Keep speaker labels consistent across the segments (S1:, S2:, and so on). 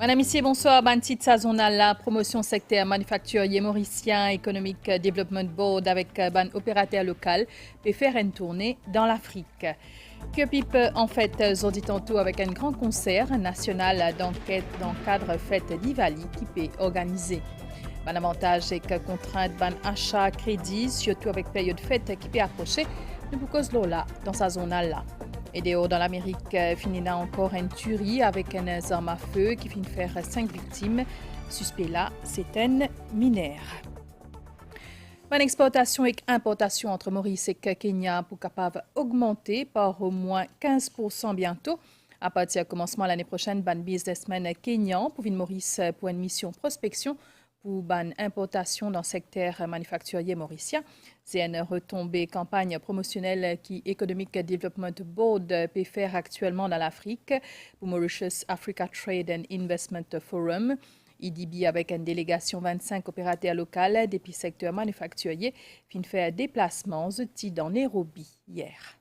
S1: Madame, Monsieur, bonsoir. Ban titre saisonnal, la promotion secteur manufacturier mauricien Economic Development Board avec ban opérateur local peut faire une tournée dans l'Afrique. Pipe en fait zodi tantôt avec un grand concert national d'enquête dans le cadre fête d'Ivali qui peut organiser. Ban avantage c'est que contrainte ban achat crédit, surtout avec période fête qui peut approcher, nous vous cause là dans sa zone là. Et dehors dans l'Amérique, finira encore une tuerie avec une arme à feu qui finit faire 5 victimes. Suspect là, c'est un mineur. Une exportation et importation entre Maurice et Kenya pour capable augmenter par au moins 15% bientôt. À partir du commencement de l'année prochaine, ban businessman kenyan pour venir Maurice pour une mission prospection pour ban importation dans le secteur manufacturier mauricien. C'est une retombée campagne promotionnelle qui Economic Development Board peut faire actuellement dans l'Afrique pour Mauritius Africa Trade and Investment Forum. IDB avec une délégation 25 opérateurs locaux depuis le secteur manufacturier fin faire déplacements dans Nairobi hier.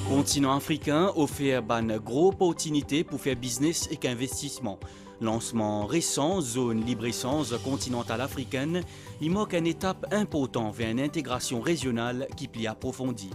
S2: Continent africain offre une grosse opportunité pour faire business et investissement. Lancement récent, zone libre-échange continentale africaine, il manque une étape importante vers une intégration régionale qui plie approfondie.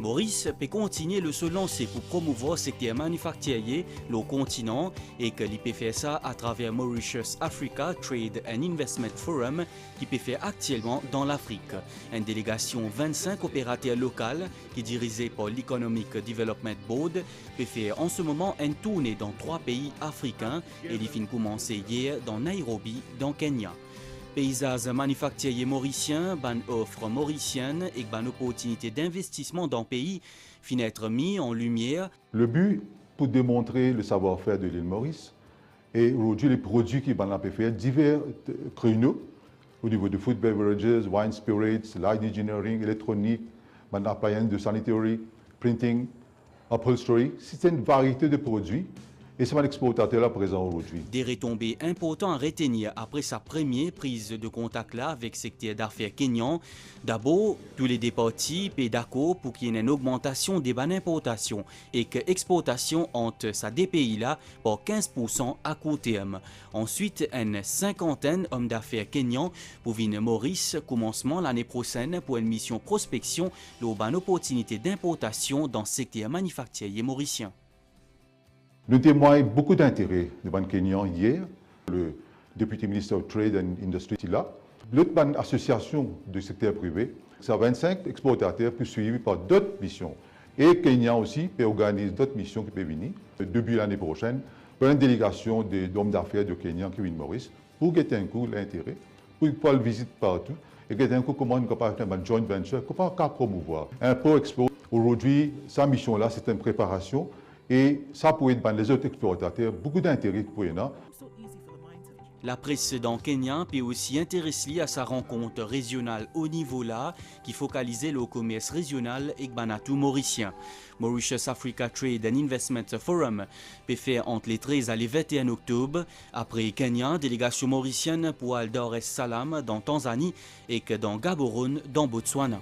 S2: Maurice peut continuer de se lancer pour promouvoir le secteur manufacturier, le continent, et que peut faire ça à travers Mauritius Africa Trade and Investment Forum qui peut faire actuellement dans l'Afrique. Une délégation 25 opérateurs locaux qui est dirigée par l'Economic Development Board peut faire en ce moment une tournée dans 3 pays africains et il finit commencer hier dans Nairobi, dans Kenya. Paysage manufacturier mauricien, ban offre mauricienne et ban opportunité d'investissement dans le pays finit être mis en lumière.
S3: Le but pour démontrer le savoir-faire de l'île Maurice et aujourd'hui les produits qui ban peut faire divers créneaux au niveau de food beverages, wine spirits, light engineering, électronique, ban appliances de sanitary, printing, upholstery. C'est une variété de produits. Et c'est mon exportateur là présent aujourd'hui.
S2: Des retombées importantes à retenir après sa première prise de contact là avec le secteur d'affaires kenyan. D'abord, tous les deux parties sont d'accord pour qu'il y ait une augmentation des bonnes importations et que l'exportation entre ces deux pays là par 15% à court terme. Ensuite, une cinquantaine d'hommes d'affaires kenyans pour venir Maurice commencement l'année prochaine pour une mission prospection de bonnes opportunités d'importation dans le secteur manufacturier mauricien.
S3: Nous témoignons beaucoup d'intérêt de ban Kenyan hier. Le député ministre of Trade and Industry est là. L'autre ban association du secteur privé, c'est 25 exportateurs puis suivis par d'autres missions. Et Kenya aussi peut organiser d'autres missions qui peuvent venir début l'année prochaine pour une délégation d'hommes d'affaires de Kenya qui viennent Maurice pour guetter un coup l'intérêt, pour pouvoir le visiter partout et guetter un coup comment on peut faire un joint venture, comment on peut promouvoir. Un pro expo, aujourd'hui, sa mission là, c'est une préparation. Et ça pourrait être dans les autres exportateurs beaucoup d'intérêt pour eux.
S2: La presse dans Kenya peut aussi intéresser à sa rencontre régionale au niveau là qui focalisait le commerce régional et banatou mauricien. Mauritius Africa Trade and Investment Forum peut faire entre les 13 et les 21 octobre. Après Kenya, délégation mauricienne pour Al Dar es Salaam dans Tanzanie et que dans Gaborone dans Botswana.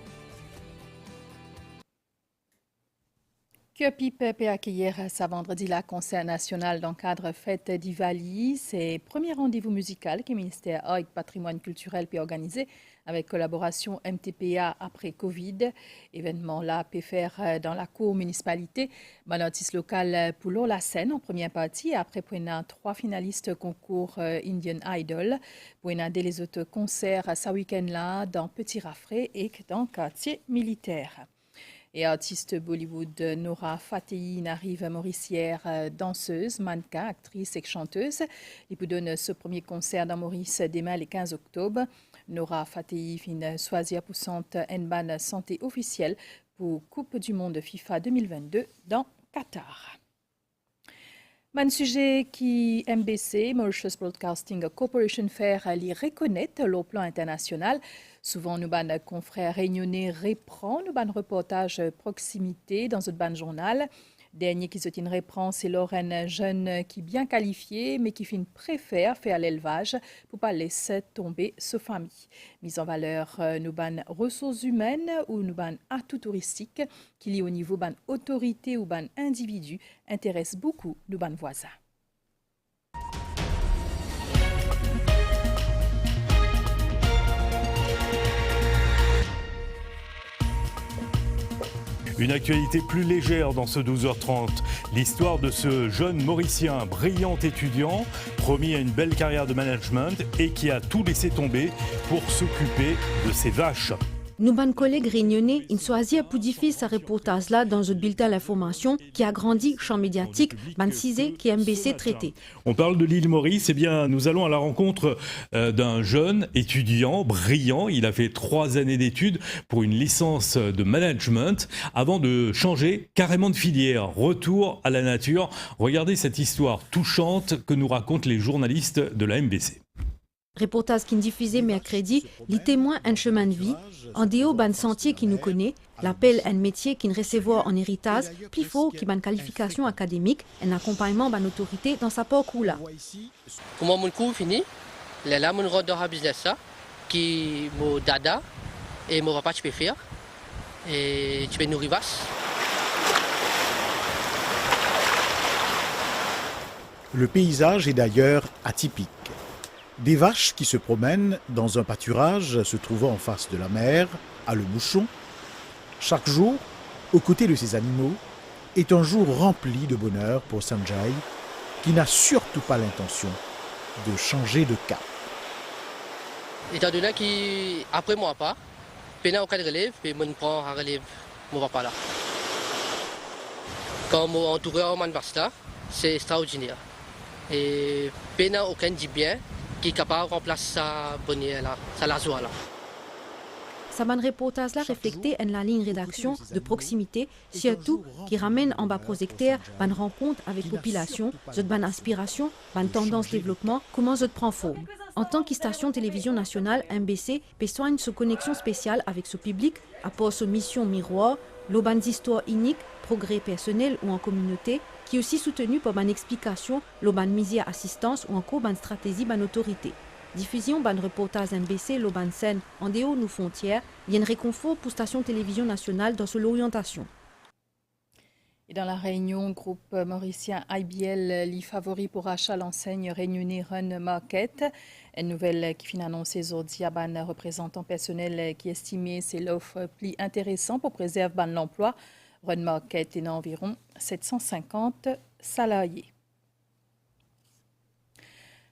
S1: Pipe peut accueillir ce vendredi la concert national dans le cadre fête d'Ivali. C'est le premier rendez-vous musical que le ministère du Patrimoine culturel peut organiser avec collaboration MTPA après Covid. Événement là peut faire dans la cour municipalité. Un artiste local pour la scène en première partie. Après pour 3 finalistes concours Indian Idol. Pour les autres concerts ce week-end là dans Petit Raffray et dans le quartier militaire. Et artiste Bollywood Nora Fateh arrive mauricière, danseuse, mannequin, actrice et chanteuse. Il vous donne ce premier concert dans Maurice demain le 15 octobre. Nora Fateh vient choisir pour son ban santé officielle pour Coupe du Monde FIFA 2022 dans Qatar. Un sujet qui MBC, Mauritius Broadcasting Corporation, fait les reconnaître au plan international. Souvent, nous ban confrères réunionnais reprend nous ban reportage proximité dans un ban journal. Dernier qui se tient reprend, c'est Lorraine jeune qui bien qualifiée, mais qui préfère faire l'élevage pour pas laisser tomber sa famille. Mise en valeur, nous ban ressources humaines ou nous ban atouts touristiques qui liés au niveau ban autorité ou ban individu intéresse beaucoup nous ban voisins.
S4: Une actualité plus légère dans ce 12h30. L'histoire de ce jeune Mauricien, brillant étudiant, promis à une belle carrière de management et qui a tout laissé tomber pour s'occuper de ses vaches.
S5: Nos bonnes collègues réunionnais, ils choisissent pour diffuser ce reportage là dans un bulletin d'information qui a grandi champ médiatique, ban cisé qui MBC traité.
S4: On parle de l'île Maurice, eh bien nous allons à la rencontre d'un jeune étudiant brillant. Il a fait 3 années d'études pour une licence de management avant de changer carrément de filière. Retour à la nature. Regardez cette histoire touchante que nous racontent les journalistes de la MBC.
S5: Reportage qui diffusé mercredi, les témoins un chemin de vie, en déo ban sentier qui nous connaît, l'appel un métier qui ne recevoir en héritage, plus fort qui ban qualification académique, un accompagnement ban autorité dans sa parcours là.
S6: Comment mon cours fini, là mon rentre dans le business ça, qui mon dada et mon papa tu peux faire et tu peux nourrir vache.
S7: Le paysage est d'ailleurs atypique. Des vaches qui se promènent dans un pâturage se trouvant en face de la mer, à Le Bouchon. Chaque jour, aux côtés de ces animaux, est un jour rempli de bonheur pour Sanjay, qui n'a surtout pas l'intention de changer de cap.
S6: Étant donné qu'après mon papa, pendant aucun relève, puis mon prend à relève mon papa là. Quand mon entouré en là, c'est extraordinaire. Et pendant aucun dit bien, qui est capable de remplacer sa bonnière là, sa lasoie là.
S5: Ça ban reportage là reflété en la ligne rédaction de proximité, surtout qui ramène en bas projecteur ban rencontre avec population, zot ban inspiration, ban tendance développement, comment zot prend forme. En tant que station télévision nationale, MBC besoin ce connexion spéciale avec ce public, apport sa mission miroir, l'oban d'histoire unique, progrès personnel ou en communauté, qui est aussi soutenu par une explication, l'oban mise à assistance ou encore une stratégie ban autorité. Diffusion ban reportage MBC, l'oban scène en dehors de nos frontières, il y a un réconfort pour station télévision nationale dans son orientation.
S1: Et dans la Réunion, groupe mauricien IBL, les favoris pour achat l'enseigne réunionnais Run Market. Une nouvelle qui finit annoncée aujourd'hui à ban représentant personnel qui estimait c'est l'offre plus intéressante pour préserver ban l'emploi. Run Market est environ 750 salariés.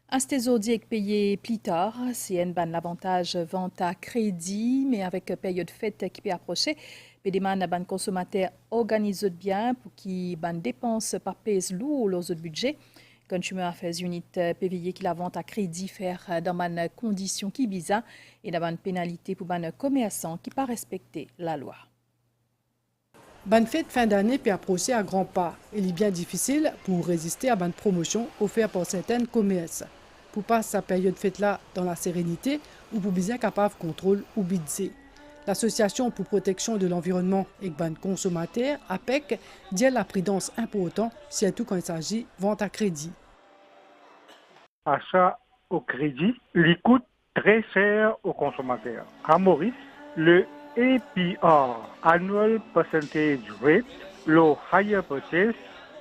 S1: Astézodi est payé plus tard, c'est un ban l'avantage vente à crédit, mais avec période fête qui peut approcher, pédéman ban consommateur organise bien pour qui ban dépense pas pèse lourd lors du budget. Consumer Affairs Unit PVI qui la vente à crédit faire dans ban conditions qui bizarre et dans ban pénalité pour ban commerçant qui pas respecter la loi.
S8: Ban fête fin d'année peut approcher à grands pas. Il est bien difficile pour résister à ban promotion offerte par certaines commerces. Pour passer sa période fête là dans la sérénité ou pour bien capable contrôle ou budget. L'Association pour protection de l'environnement et ban consommateur APEC dit la prudence importante, surtout quand il s'agit de vente à crédit.
S9: Achat au crédit, il coûte très cher aux consommateurs. À Maurice, le APR, Annual Percentage Rate, le higher purchase,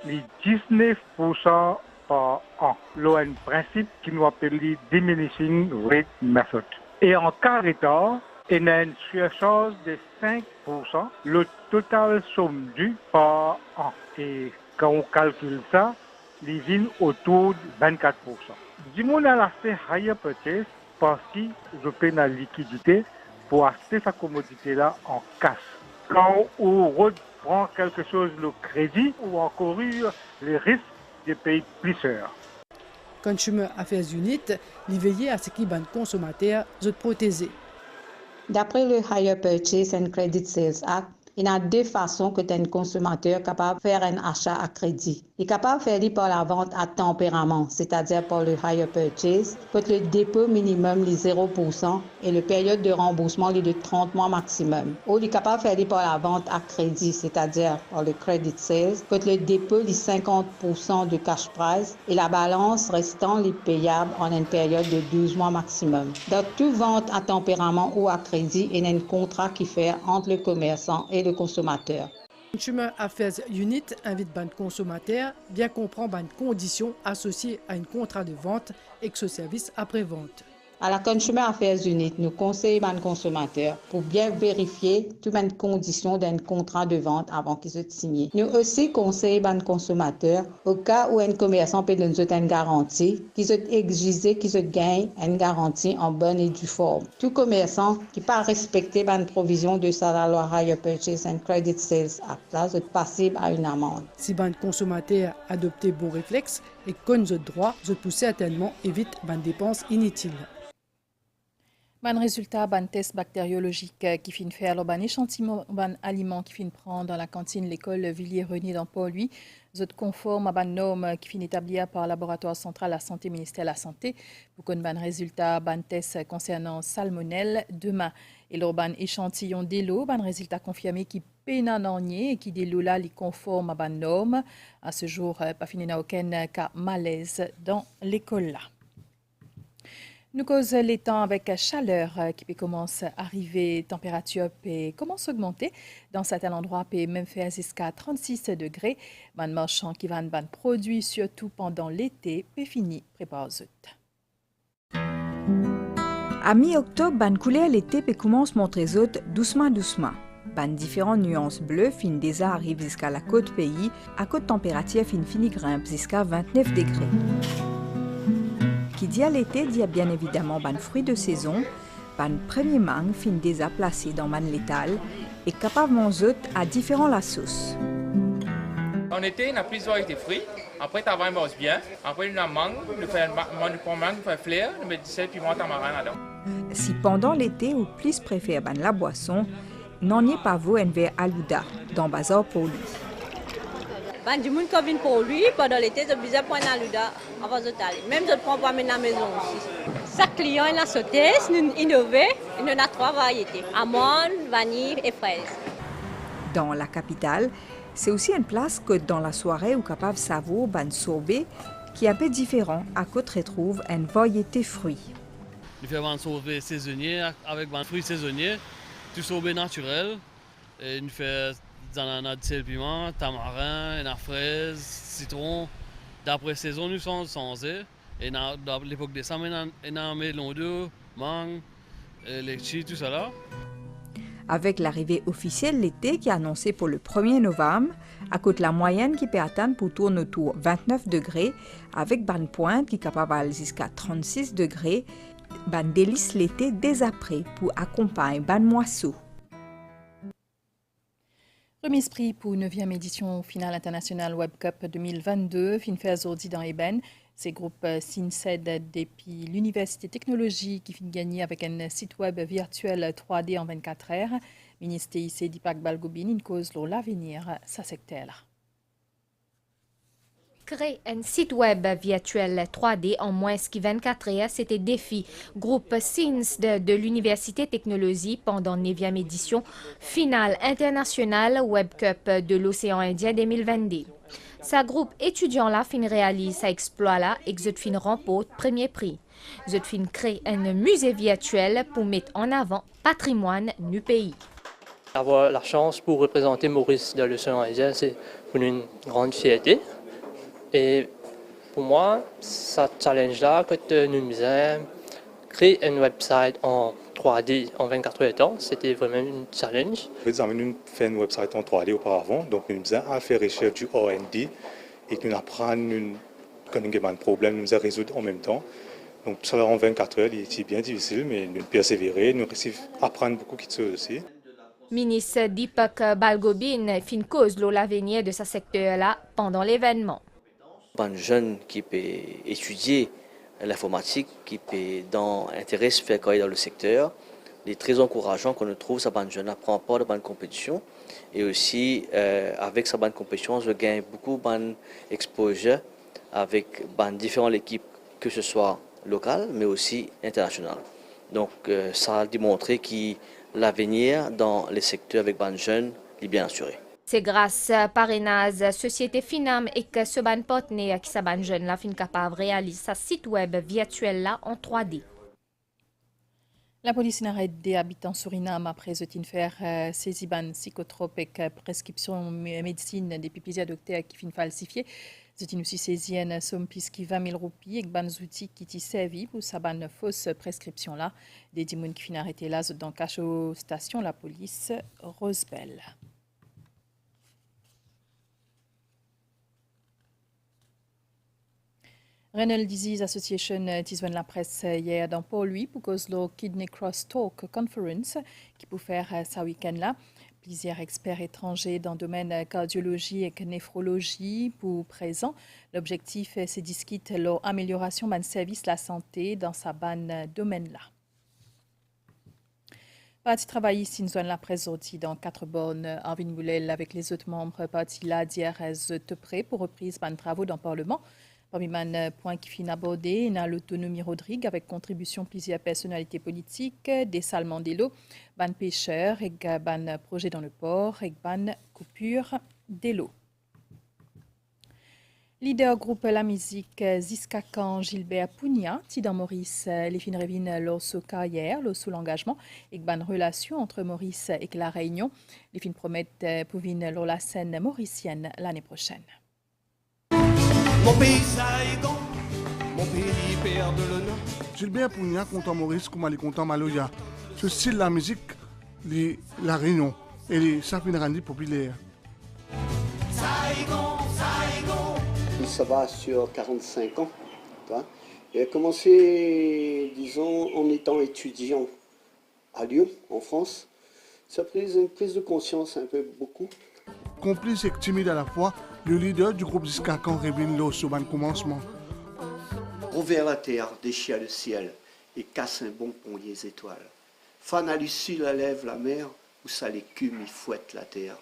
S9: les 19% par an. Le un principe qui nous appelle le Diminishing Rate Method. Et en cas de retard, il y a une surcharge de 5%, le total somme due par an. Et quand on calcule ça, il vient autour de 24%. Du monde a l'aspect higher purchase parce qu'il paie la liquidité pour acheter sa commodité-là en cash. Quand on reprend quelque chose, le crédit, ou encore les risques de payer plus cher.
S8: Consumer Affairs Unit, il veille à ce qui ban consommateur se protéger.
S10: D'après le Higher Purchase and Credit Sales Act, il y a 2 façons que un consommateur est capable de faire un achat à crédit. Il est capable de faire par la vente à tempérament, c'est-à-dire par le Higher Purchase, que le dépôt minimum est 0% et la période de remboursement est de 30 mois maximum. Ou il est capable de faire par la vente à crédit, c'est-à-dire par le Credit Sales, que le dépôt est 50% de cash price et la balance restant est payable en une période de 12 mois maximum. Dans toute vente à tempérament ou à crédit, il y a un contrat qui fait entre le commerçant et le consommateur.
S8: Consumer Affairs Unit invite ban consommateur bien comprendre ban conditions associées à un contrat de vente et que ce service après-vente.
S10: À la Consumer Affairs Unit, nous conseillons les consommateurs pour bien vérifier toutes les conditions d'un contrat de vente avant qu'ils soient signés. Nous aussi conseillons les consommateurs au cas où un commerçant peut donner une garantie, qu'ils soient exigés, qu'ils soient gagnent une garantie en bonne et due forme. Tout commerçant qui n'a pas respecté les provisions de la loi Higher Purchase and Credit Sales Act là, est passible à une amende.
S8: Si les consommateurs adoptent bon réflexe et connaissent le droit, ils peuvent certainement éviter les dépenses inutiles.
S1: Ban résultat, ban test bactériologique qui fin faire, ban échantillon, ban aliment qui fin prendre dans la cantine l'école Villiers-Renier dans Port-Louis, zot conforme à ban norme qui fin établir par laboratoire central la santé ministère de la santé pour qu'on ban résultat, ban test concernant salmonelle demain. Et leur ban échantillon d'élo, ban résultat confirmé qui pénananier et qui d'élo là les conforme à ban norme. À ce jour, pas fini n'a aucun cas malaise dans l'école là. Nous cause les temps avec chaleur qui peut commencer à arriver, température peut commencer à augmenter dans certains endroits, peut même faire jusqu'à 36 degrés. Ban marchand qui vendent ban produits surtout pendant l'été peut finir prépare zut.
S11: À mi-octobre, ban couleur l'été peut commencer à montrer zut doucement. Ban différentes nuances bleues fin déjà arrivent jusqu'à la côte pays, à côte température fini grimpe jusqu'à 29 degrés. Qui dit à l'été dit bien évidemment ban fruits de saison, ban premier mangue fin déjà placé dans ban létal et capable de manger à différents la sauce.
S12: En été, on a plusieurs variétés de fruits. Après, tu as un mange bien. Après, on a mangue, on fait mangue, on fait fleur, on met du sel, piment, tamarin là-dedans.
S11: Si pendant l'été ou plus préfère ban la boisson, n'en est pas vous un verre alouda dans bazar pour lui.
S13: Ben, du monde qui vient pour lui, pendant l'été, je besoin de prendre un alouda avant de aller. Même je prends pour amener à la maison aussi. Chaque client a sauté, nous innover, il y en a 3 variétés, amande, vanille et fraise.
S11: Dans la capitale, c'est aussi une place que dans la soirée où capable savourer ban sorbet qui est un peu différent à côté retrouve une variété fruits.
S14: Nous faisons un sorbet saisonnier avec des fruits saisonniers, tout sorbet naturel. Et nous faisons ananas, sel, piment, tamarin, fraise, citron. D'après saison, nous sommes censés. Et dans l'époque des décembre, on a melon d'eau, mangue, litchi, tout ça là.
S11: Avec l'arrivée officielle l'été qui est annoncée pour le 1er novembre, à côté la moyenne qui peut atteindre pour tourner autour 29 degrés, avec ban pointe qui est capable d'aller jusqu'à 36 degrés, ban délice l'été dès après pour accompagner ban moisseau.
S1: Remise prix pour 9e édition finale internationale Web Cup 2022, fin fait aujourd'hui dans Eben. Ces groupes SINCED depuis l'Université Technologie qui finit gagner avec un site web virtuel 3D en 24 heures. Ministre IC Dipak Balgobin, une cause pour l'avenir, ça secteur.
S15: Créer un site web virtuel 3D en moins que 24 heures, c'était défi. Groupe SINS de l'Université Technologie pendant 9e édition finale internationale Web Cup de l'océan Indien 2022. Sa groupe étudiant là fin réalise sa exploit là et que fin remporte premier prix. Je fin crée un musée virtuel pour mettre en avant patrimoine du pays.
S6: Avoir la chance pour représenter Maurice de l'océan Indien, c'est une grande fierté. Et pour moi, ce challenge-là, quand nous avons créé un website en 3D en 24 heures de temps, c'était vraiment un challenge.
S16: Nous avons fait un website en 3D auparavant, donc nous avons fait recherche du R&D et nous apprenons quand nous avons un problème, nous résoudre en même temps. Donc ça en 24 heures, c'était bien difficile, mais nous persévérer, nous réussissons à apprendre beaucoup de choses aussi.
S15: Ministre Dipak Balgobin fin cause l'avenir de ce secteur-là pendant l'événement.
S17: Un jeune qui peut étudier l'informatique, qui peut s'intéresser faire carrière dans le secteur, il est très encourageant qu'on trouve ça ban jeune apprend pas de bonne compétition et aussi avec sa bonne compétition, je gagne beaucoup de exposure avec différentes équipes, que ce soit locales mais aussi internationales. Donc ça a démontré que l'avenir dans les secteurs avec ban jeunes est bien assuré.
S15: C'est grâce à parrainage Société Finam et que ce ban partenaire qui s'aban jeune la fin capable de réaliser sa site web virtuel là en 3D.
S1: La police n'arrête des habitants Suriname après une faire saisi ban psychotrope et prescription médecine des pipisiers docteurs qui fin falsifié. C'est aussi saisi une somme plus qui 20 000 roupies et ban outils qui t'y servi pour sa ban fausse prescription là. Des dimounes qui fin arrêté là dans cachot station la police Rosebell. Renal Disease Association tisonne la presse hier dans Port-Louis pour cause de Kidney Cross Talk Conference qui peut faire ce week-end là. Plusieurs experts étrangers dans le domaine cardiologie et néphrologie pour présent. L'objectif c'est de discuter l'amélioration de service de la santé dans sa ban domaine là. Parti travail ici nous la presse dans 4 bornes Arvin Moulel avec les autres membres parti là d'hier prêt pour reprise ban travaux dans le Parlement. Parmi les points qui finissent abordés, il y a l'autonomie Rodrigue avec contribution de plusieurs personnalités politiques, des salles Mandelo, ban pêcheurs, et ban projet dans le port, et ban coupure d'eau. Leader groupe La Musique Ziskakan Gilbert Pugna, Tidan Maurice, les fins revin leur sous carrière, leur sous l'engagement, et ban relation entre Maurice et la Réunion. Les fins promettent pour venir leur la scène mauricienne l'année prochaine.
S18: Mon pays Saigon, mon pays perd de l'honneur.
S19: Gilbert Pugna content Maurice comme il content Maloya. Ce style la musique, la Réunion et les Sapinarandi populaires.
S18: Saigon, Saigon.
S20: Ça va sur 45 ans. Il a commencé, disons, en étant étudiant à Lyon, en France. Ça a pris une prise de conscience un peu beaucoup.
S19: Complice et timide à la fois, le leader du groupe Ziskakan révèle l'eau sur le commencement.
S20: Rouvert la terre, déchire le ciel et casse un bon pont des étoiles. Fan à l'issue la lève la mer, où ça l'écume y fouette la terre.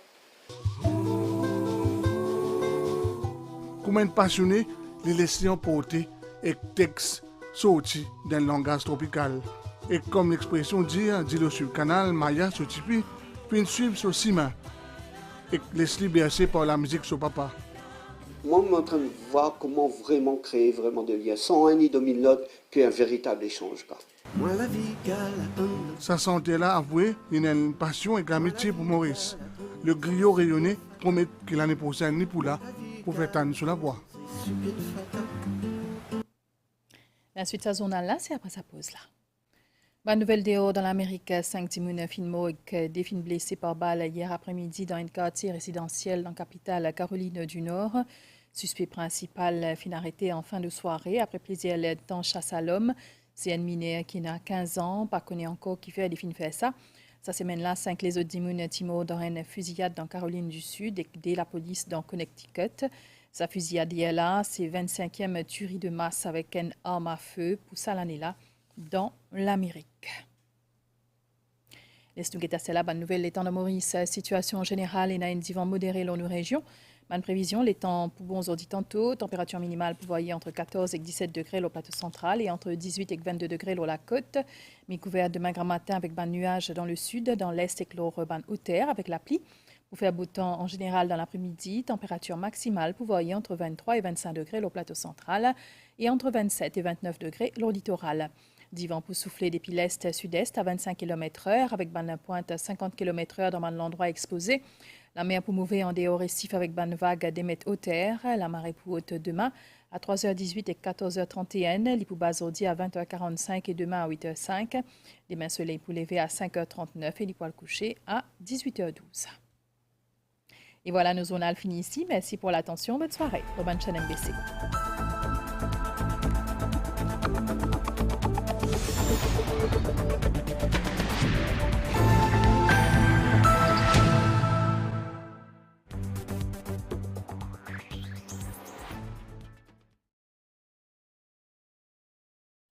S19: Comme un passionné, les laissants portés et textes sortis d'un langage tropical. Et comme l'expression dit le sur le canal, Maya sur Tipi, puis suivre sur Sima. Et laisse-les bercer par la musique sur papa.
S20: Moi, je suis en train de voir comment vraiment créer vraiment des liens, sans un ni domine l'autre, puis un véritable échange.
S19: Sa santé là, avoué, il a une passion et une amitié pour Maurice. Le griot rayonné promet que l'année prochaine, ni pour là, pour faire tanner sur la voie.
S1: La suite saisonnale là, c'est après sa pause là. Bonne nouvelle dehors dans l'Amérique, 5 timounes filmés avec des films blessés par balle hier après-midi dans un quartier résidentiel dans la capitale Caroline du Nord. Suspect principal fin arrêté en fin de soirée après plusieurs temps chasse à l'homme. C'est un mineur qui n'a 15 ans, pas connaît encore qui fait des films fait ça. Cette semaine-là, 5 les autres timounes timos dans une fusillade dans Caroline du Sud et dès la police dans Connecticut. Sa fusillade hier là, c'est 25e tuerie de masse avec une arme à feu pour ça l'année-là dans l'Amérique. Les Snouguetas, c'est la bonne nouvelle. Les temps de Maurice, situation générale et un divan modéré dans nos régions. Bonne prévision, les temps pour bons audits tantôt. Température minimale pour voyer entre 14 et 17 degrés au plateau central et entre 18 et 22 degrés sur la côte. Mi-couvert demain grand matin avec ban nuages dans le sud, dans l'est et ban haute-terre avec la pluie. Pour faire beau temps en général dans l'après-midi, température maximale pour voyer entre 23 et 25 degrés au plateau central et entre 27 et 29 degrés au littoral. Divan pour souffler depuis l'est sud-est à 25 km/h avec ban pointe à 50 km/h dans l'endroit exposé. La mer pour mouver en dehors récif avec ban vague des mètres haute-terre. La marée pour haute demain à 3h18 et 14h31. Les pour bas ordi à 20h45 et demain à 8h05. Les mains soleil pour lever à 5h39 et les poils couchés à 18h12. Et voilà, nos journaux finis ici. Merci pour l'attention. Bonne soirée. Bonne chaîne MBC.